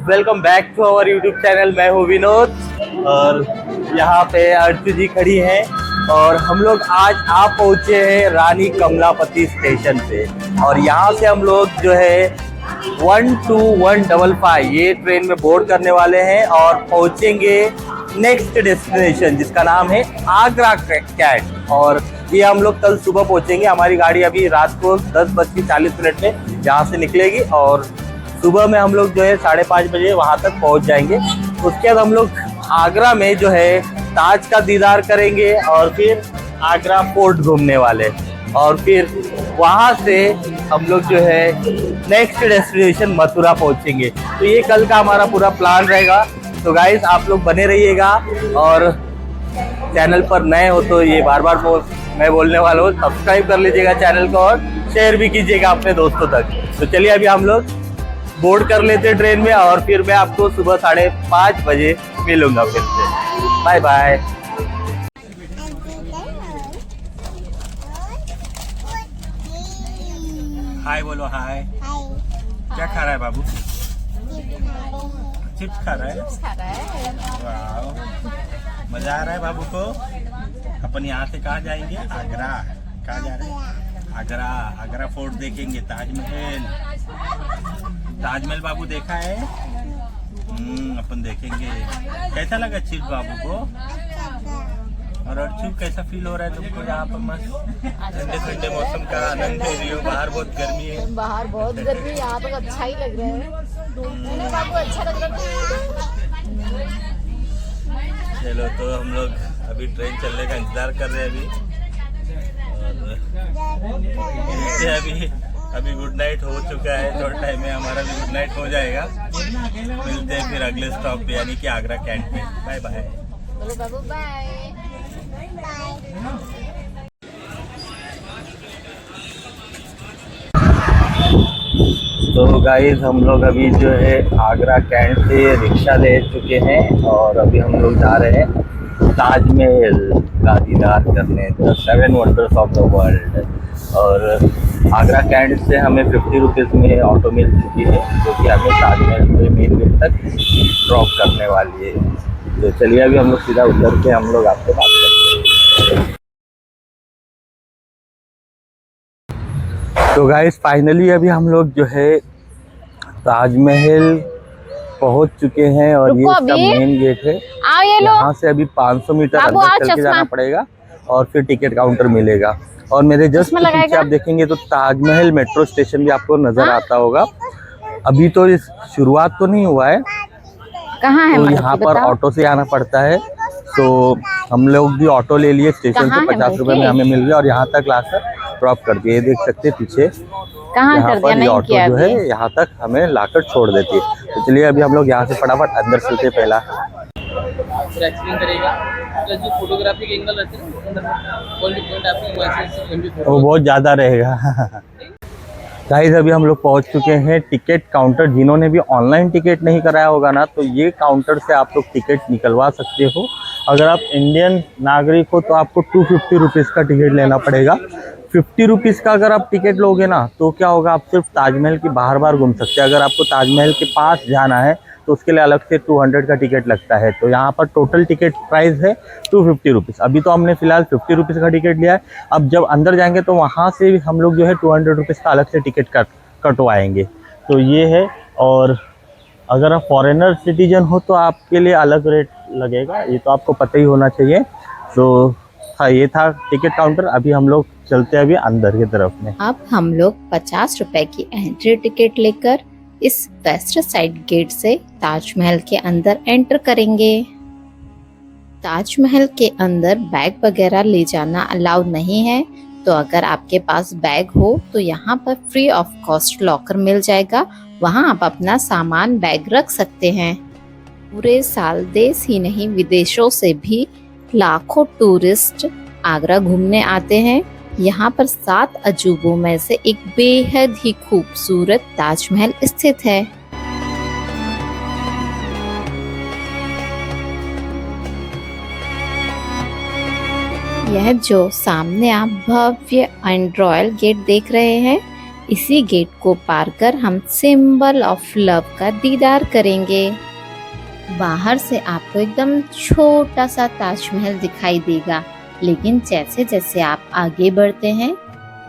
Welcome back to our YouTube channel. मैं हूँ विनोद और यहाँ पे अर्चू जी खड़ी हैं और हम लोग आज आप पहुँचे हैं रानी कमलापति स्टेशन पे और यहाँ से हम लोग जो है 12155 ये ट्रेन में बोर्ड करने वाले हैं और पहुँचेंगे नेक्स्ट डेस्टिनेशन जिसका नाम है आगरा कैंट। और ये हम लोग कल सुबह पहुँचेंगे। हमारी गाड़ी अभी रात को 10:40 में यहाँ से निकलेगी और सुबह में हम लोग जो है 5:30 बजे वहाँ तक पहुँच जाएंगे। उसके बाद हम लोग आगरा में जो है ताज का दीदार करेंगे और फिर आगरा फोर्ट घूमने वाले और फिर वहाँ से हम लोग जो है नेक्स्ट डेस्टिनेशन मथुरा पहुँचेंगे। तो ये कल का हमारा पूरा प्लान रहेगा। तो गाइस आप लोग बने रहिएगा और चैनल पर नए हो तो ये बार बार मैं बोलने वाला हूँ, सब्सक्राइब कर लीजिएगा चैनल को और शेयर भी कीजिएगा अपने दोस्तों तक। तो चलिए अभी हम लोग बोर्ड कर लेते हैं ट्रेन में और फिर मैं आपको सुबह 5:30 बजे मिलूंगा फिर से। Bye bye. हाय बोलो हाय। क्या खा रहा है बाबू? चिप्स खा रहा है। वाह मजा आ रहा है बाबू को। अपन यहाँ से कहाँ जाएंगे? आगरा। कहाँ जा रहे हैं? आगरा। आगरा फोर्ट देखेंगे, ताजमहल। ताजमहल बाबू देखा है? अपन देखेंगे। कैसा लगा चिप्स बाबू को? और अर्चू कैसा फील हो रहा है तुमको यहाँ पर? मस्त ठंडे ठंडे मौसम का आनंद ले रही हो। बाहर बहुत गर्मी है। बाहर बहुत गर्मी है, यहाँ तो अच्छा ही लग रहा है। बाबू अच्छा लग रहा है। चलो तो हम लोग अभी ट्रेन चलने का इंतजार कर रहे हैं अभी। अभी गुड नाइट हो चुका है। थोड़ा टाइम में हमारा भी गुड नाइट हो जाएगा। मिलते हैं फिर अगले स्टॉप पे यानी कि आगरा कैंट में। Bye bye. बोलो बाबू बाय। तो गाइस हम लोग अभी जो है आगरा कैंट से रिक्शा ले चुके हैं और अभी हम लोग जा रहे हैं ताजमहल का दीदार करने, the 7 wonders of the world. और आगरा कैंट से हमें 50 रुपीज़ में ऑटो मिल चुकी है जो कि हमें ताजमहल के मेन गेट तक ड्रॉप करने वाली है। तो चलिए अभी हम लोग सीधा उतर के हम लोग आपसे बात करते हैं। तो गाइस फाइनली अभी हम लोग जो है ताजमहल पहुंच चुके हैं और ये इसका मेन गेट है। यहाँ से अभी 500 मीटर अंदर चल के जाना पड़ेगा और फिर टिकट काउंटर मिलेगा। और मेरे जस्ट पीछे आप देखेंगे तो ताजमहल मेट्रो स्टेशन भी आपको नजर आता होगा। अभी तो इस शुरुआत तो नहीं हुआ है। कहाँ है? तो यहाँ पर ऑटो से आना पड़ता है। तो हम लोग भी ऑटो ले लिए स्टेशन से 50 रुपए में हमें मिल गया और यहाँ तक लाकर ड्रॉप कर दिए। देख सकते हैं पीछे यहाँ पर ये ऑटो जो है यहाँ तक हमें लाकर छोड़ देती है। तो चलिए अभी हम लोग यहाँ से फटाफट अंदर चलते पहला एक्सप्लेन करेगा प्लस जो फोटोग्राफी के एंगल रहते हैं वो बहुत ज़्यादा रहेगा। गाइस अभी हम लोग पहुंच चुके हैं टिकट काउंटर। जिन्होंने भी ऑनलाइन टिकट नहीं कराया होगा ना तो ये काउंटर से आप लोग टिकट निकलवा सकते हो। अगर आप इंडियन नागरिक हो तो आपको 250 रुपीज़ का टिकट लेना पड़ेगा। 50 रुपीज़ का अगर आप टिकट लोगे ना तो क्या होगा, आप सिर्फ ताजमहल के बाहर घूम सकते हैं। अगर आपको ताजमहल के पास जाना है तो उसके लिए अलग से 200 का टिकट लगता है। तो यहाँ पर टोटल टिकट प्राइस है 250 रुपीज़। अभी तो हमने फिलहाल 50 रुपीज़ का टिकट लिया है। अब जब अंदर जाएंगे तो वहाँ से हम लोग जो है 200 रुपीज़ का अलग से टिकट कटवाएंगे। तो ये है। और अगर आप फॉरेनर सिटीजन हो तो आपके लिए अलग रेट लगेगा, ये तो आपको पता ही होना चाहिए। तो हाँ ये था टिकट काउंटर। अभी हम लोग चलते हैं अभी अंदर की तरफ में। अब हम लोग 50 रुपए की एंट्री टिकट लेकर इस वेस्ट साइड गेट से ताजमहल के अंदर एंटर करेंगे। ताजमहल के अंदर बैग वगैरह ले जाना अलाउ नहीं है। तो अगर आपके पास बैग हो तो यहाँ पर फ्री ऑफ कॉस्ट लॉकर मिल जाएगा, वहाँ आप अपना सामान बैग रख सकते हैं। पूरे साल देश ही नहीं विदेशों से भी लाखों टूरिस्ट आगरा घूमने आते हैं। यहाँ पर 7 अजूबों में से एक बेहद ही खूबसूरत ताजमहल स्थित है। यह जो सामने आप भव्य एंड रॉयल गेट देख रहे हैं, इसी गेट को पार कर हम सिंबल ऑफ लव का दीदार करेंगे। बाहर से आपको एकदम छोटा सा ताजमहल दिखाई देगा, लेकिन जैसे जैसे आप आगे बढ़ते हैं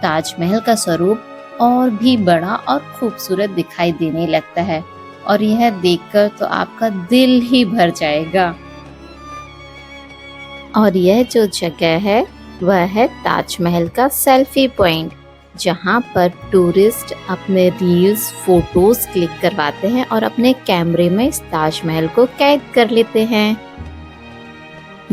ताजमहल का स्वरूप और भी बड़ा और खूबसूरत दिखाई देने लगता है और यह देखकर तो आपका दिल ही भर जाएगा। और यह जो जगह है वह है ताजमहल का सेल्फी पॉइंट, जहाँ पर टूरिस्ट अपने रील्स फोटोज क्लिक करवाते हैं और अपने कैमरे में इस ताजमहल को कैद कर लेते हैं।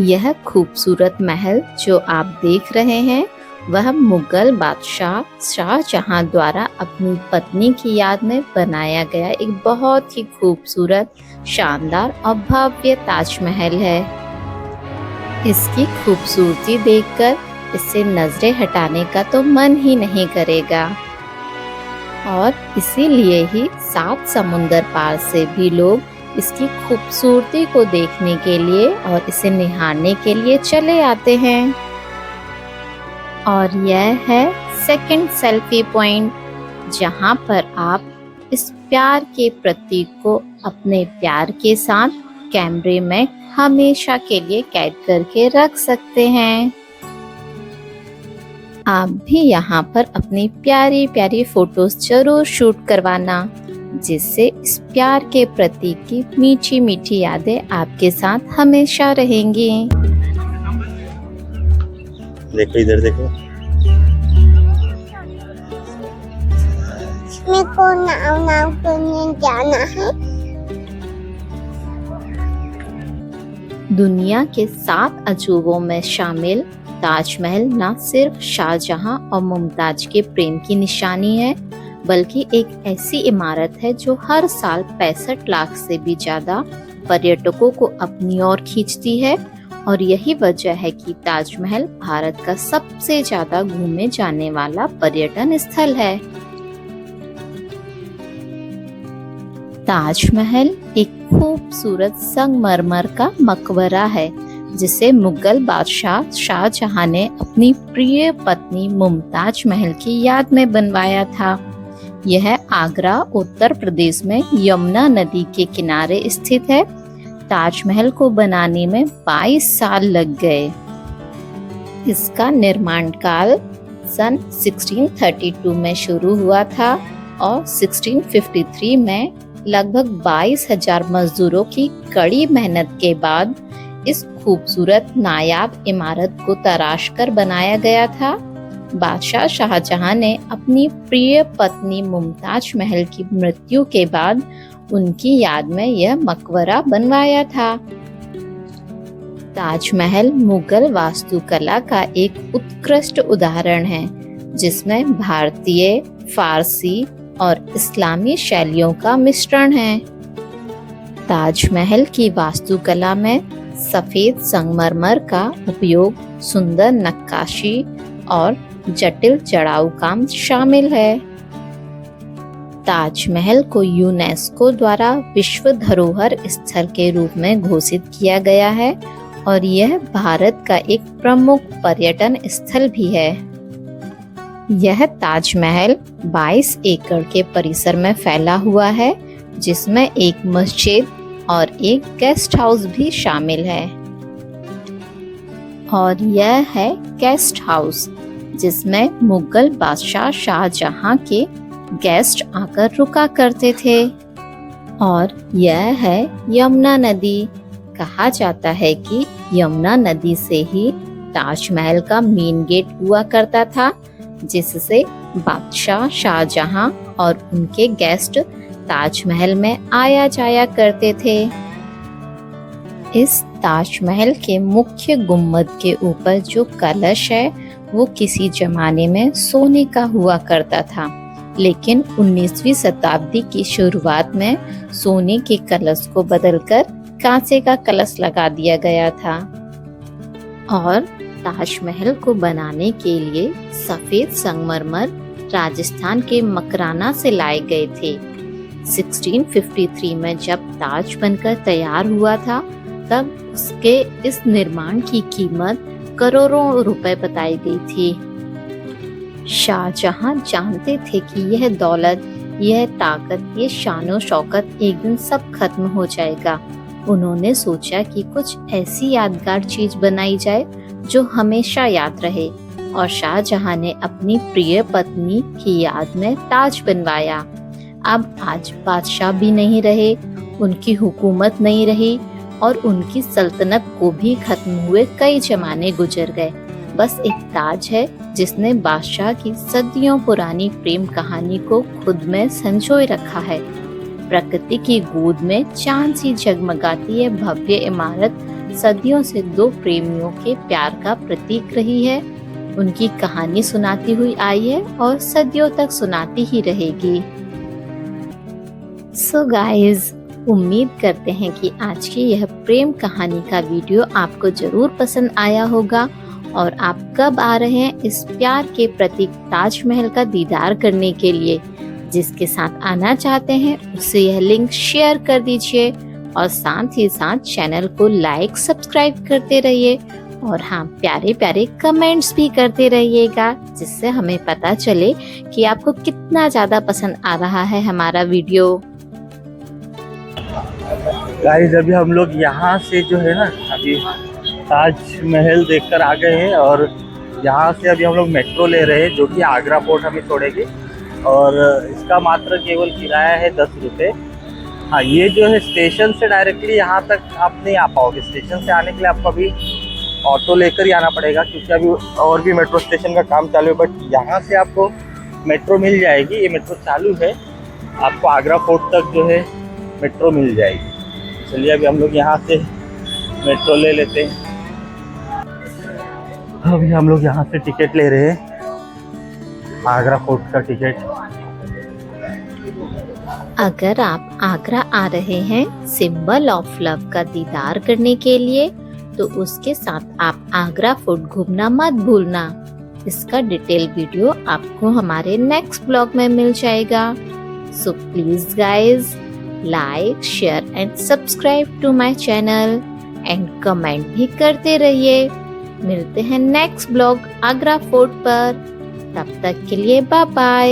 यह खूबसूरत महल जो आप देख रहे हैं वह मुगल बादशाह शाहजहां द्वारा अपनी पत्नी की याद में बनाया गया एक बहुत ही खूबसूरत, शानदार और भव्य ताजमहल है। इसकी खूबसूरती देखकर इससे नजरें हटाने का तो मन ही नहीं करेगा और इसीलिए ही 7 समुंदर पार से भी लोग इसकी खूबसूरती को देखने के लिए और इसे निहारने के लिए चले आते हैं। और यह है सेकंड सेल्फी पॉइंट, जहां पर आप इस प्यार के प्रतीक को अपने प्यार के साथ कैमरे में हमेशा के लिए कैद करके रख सकते हैं। आप भी यहाँ पर अपनी प्यारी प्यारी फोटोज जरूर शूट करवाना, जिससे इस प्यार के प्रतीक की मीठी मीठी यादें आपके साथ हमेशा रहेंगी। देखो इधर देखो। मेरे को नाव करने जाना है। दुनिया के 7 अजूबों में शामिल ताजमहल न सिर्फ शाहजहां और मुमताज के प्रेम की निशानी है, बल्कि एक ऐसी इमारत है जो हर साल 65 लाख से भी ज्यादा पर्यटकों को अपनी ओर खींचती है। और यही वजह है कि ताजमहल भारत का सबसे ज्यादा घूमे जाने वाला पर्यटन स्थल है। ताजमहल एक खूबसूरत संगमरमर का मकबरा है, जिसे मुगल बादशाह शाहजहां ने अपनी प्रिय पत्नी मुमताज महल की याद में बनवाया था। यह आगरा, उत्तर प्रदेश में यमुना नदी के किनारे स्थित है। ताजमहल को बनाने में 22 साल लग गए। इसका निर्माण काल सन 1632 में शुरू हुआ था और 1653 में लगभग 22,000 मजदूरों की कड़ी मेहनत के बाद इस खूबसूरत नायाब इमारत को तराश कर बनाया गया था। बादशाह शाहजहां ने अपनी प्रिय पत्नी मुमताज महल की मृत्यु के बाद उनकी याद में यह मकबरा बनवाया था। ताजमहल मुगल वास्तुकला का एक उत्कृष्ट उदाहरण है, जिसमें भारतीय, फारसी और इस्लामी शैलियों का मिश्रण है। ताजमहल की वास्तुकला में सफेद संगमरमर का उपयोग, सुंदर नक्काशी और जटिल जड़ाऊ काम शामिल है। ताजमहल को यूनेस्को द्वारा विश्व धरोहर स्थल के रूप में घोषित किया गया है और यह भारत का एक प्रमुख पर्यटन स्थल भी है। यह ताजमहल 22 एकड़ के परिसर में फैला हुआ है, जिसमें एक मस्जिद और एक गेस्ट हाउस भी शामिल है। और यह है गेस्ट हाउस, जिसमें मुगल बादशाह शाहजहां के गेस्ट आकर रुका करते थे। और यह है यमुना नदी। कहा जाता है कि यमुना नदी से ही ताजमहल का मेन गेट हुआ करता था, जिससे बादशाह शाहजहां और उनके गेस्ट ताजमहल में आया जाया करते थे। इस ताजमहल के मुख्य गुम्बद के ऊपर जो कलश है वो किसी जमाने में सोने का हुआ करता था, लेकिन 19वीं शताब्दी की शुरुआत में सोने के कलश को बदलकर कांसे का कलश लगा दिया गया था। और ताजमहल को बनाने के लिए सफेद संगमरमर राजस्थान के मकराना से लाए गए थे। 1653 में जब ताज बनकर तैयार हुआ था, तब उसके इस निर्माण की कीमत करोड़ों रुपए बताई गई थी। शाहजहां जानते थे कि यह दौलत, यह ताकत, ये शानो शौकत एक दिन सब खत्म हो जाएगा। उन्होंने सोचा कि कुछ ऐसी यादगार चीज बनाई जाए जो हमेशा याद रहे, और शाहजहां ने अपनी प्रिय पत्नी की याद में ताज बनवाया। अब आज बादशाह भी नहीं रहे, उनकी हुकूमत नहीं रही और उनकी सल्तनत को भी खत्म हुए कई जमाने गुजर गए। बस एक ताज है जिसने बादशाह की सदियों पुरानी प्रेम कहानी को खुद में संजोए रखा है। प्रकृति की गोद में चांद सी जगमगाती यह भव्य इमारत सदियों से दो प्रेमियों के प्यार का प्रतीक रही है। उनकी कहानी सुनाती हुई आई है और सदियों तक सुनाती ही रहेगी। सो गाइज, उम्मीद करते हैं कि आज की यह प्रेम कहानी का वीडियो आपको जरूर पसंद आया होगा और आप कब आ रहे हैं इस प्यार के प्रतीक ताजमहल का दीदार करने के लिए। जिसके साथ आना चाहते हैं उसे यह लिंक शेयर कर दीजिए और साथ ही साथ चैनल को लाइक सब्सक्राइब करते रहिए और हाँ, प्यारे प्यारे कमेंट्स भी करते रहिएगा, जिससे हमें पता चले कि आपको कितना ज्यादा पसंद आ रहा है हमारा वीडियो। गाइस, अभी हम लोग यहाँ से जो है ना, अभी ताजमहल देखकर आ गए हैं और यहाँ से अभी हम लोग मेट्रो ले रहे हैं जो कि आगरा पोर्ट हमें छोड़ेगी और इसका मात्र केवल किराया है 10 रुपये। हाँ, ये जो है स्टेशन से डायरेक्टली यहाँ तक आप नहीं आ पाओगे। स्टेशन से आने के लिए आपको अभी ऑटो लेकर ही आना पड़ेगा क्योंकि अभी और भी मेट्रो स्टेशन का काम चालू है। बट यहाँ से आपको मेट्रो मिल जाएगी, ये मेट्रो चालू है, आपको आगरा पोर्ट तक जो है मेट्रो मिल जाएगी। चलिए अभी हम लोग यहाँ से मेट्रो ले लेते हैं। अभी हम लोग यहाँ से टिकट ले रहे हैं, आगरा फोर्ट का टिकट। अगर आप आगरा आ रहे हैं सिंबल ऑफ लव का दीदार करने के लिए, तो उसके साथ आप आगरा फोर्ट घूमना मत भूलना। इसका डिटेल वीडियो आपको हमारे नेक्स्ट ब्लॉग में मिल जाएगा। So please guys, like, share and subscribe to my channel and comment भी करते रहिए। मिलते हैं नेक्स्ट ब्लॉग आगरा फोर्ट पर। तब तक के लिए bye bye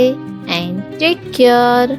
and take care.